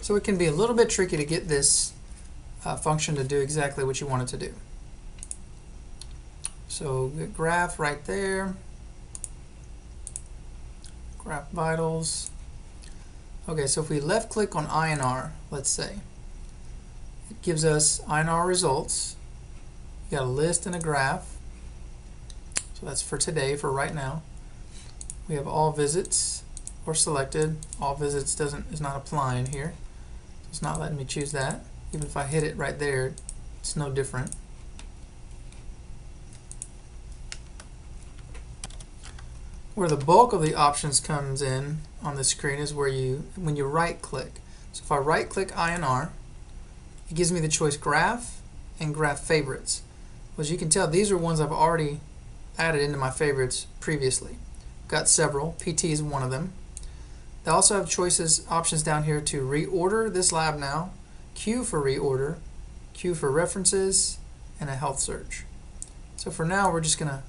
So it can be a little bit tricky to get this function to do exactly what you want it to do. So graph right there, graph vitals. Okay, so if we left click on INR, let's say, it gives us INR results. You got a list and a graph. So that's for today, for right now. We have all visits or selected. All visits is not applying here. It's not letting me choose that. Even if I hit it right there, it's no different. Where the bulk of the options comes in on the screen is where when you right click. So if I right click INR, it gives me the choice graph and graph favorites. As you can tell, these are ones I've already added into my favorites previously. Got several. PT is one of them. They also have options down here to reorder this lab now, queue for reorder, queue for references, and a health search. So for now, we're just going to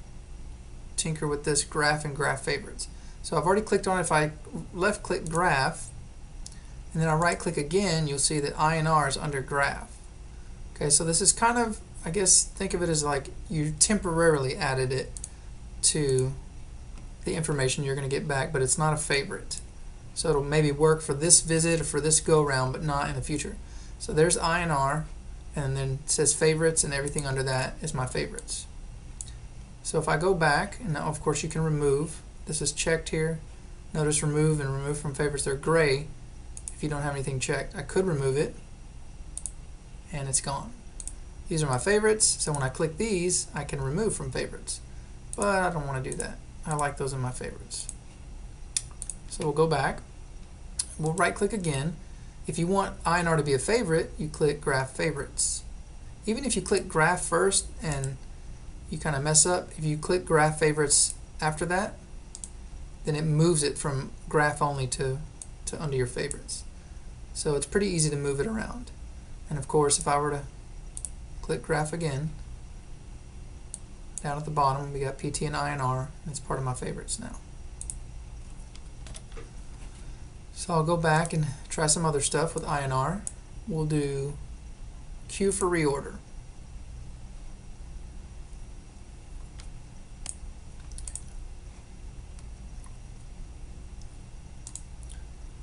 tinker with this graph and graph favorites. So I've already clicked on it. If I left click graph and then I right click again, you'll see that INR is under graph. Okay, so this is kind of, I guess, think of it as like you temporarily added it to the information you're going to get back, but it's not a favorite. So it'll maybe work for this visit or for this go round, but not in the future. So there's INR, and then it says favorites, and everything under that is my favorites. So if I go back, and now of course you can remove. This is checked here. Notice remove and remove from favorites. They're gray if you don't have anything checked. I could remove it, and it's gone. These are my favorites, so when I click these, I can remove from favorites. But I don't want to do that. I like those in my favorites. So we'll go back. We'll right click again. If you want INR to be a favorite, you click graph favorites. Even if you click graph first and you kind of mess up, if you click graph favorites after that, then it moves it from graph only to under your favorites. So it's pretty easy to move it around. And of course, if I were to click graph again, down at the bottom we got PT and INR, and it's part of my favorites now. So I'll go back and try some other stuff with INR. We'll do queue for reorder.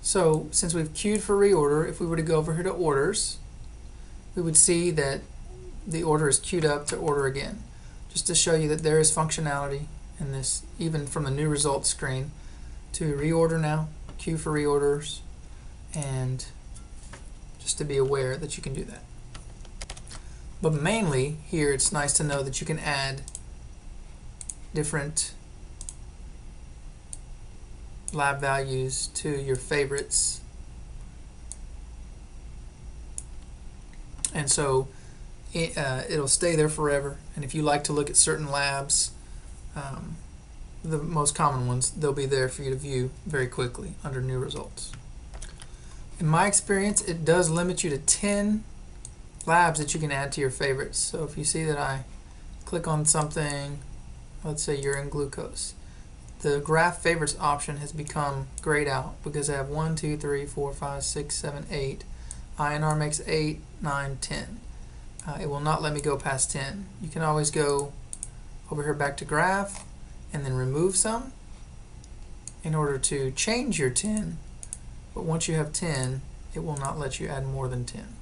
So since we've queued for reorder, if we were to go over here to orders, we would see that the order is queued up to order again. Just to show you that there is functionality in this, even from the new results screen, to reorder now, queue for reorders, and just to be aware that you can do that. But mainly here it's nice to know that you can add different lab values to your favorites. And so it'll stay there forever, and if you like to look at certain labs, the most common ones, they'll be there for you to view very quickly under new results. In my experience, it does limit you to 10 labs that you can add to your favorites. So if you see that I click on something, let's say urine glucose, the graph favorites option has become grayed out because I have 1, 2, 3, 4, 5, 6, 7, 8. INR makes 8, 9, 10. It will not let me go past 10. You can always go over here back to graph and then remove some in order to change your 10, but once you have 10, it will not let you add more than 10.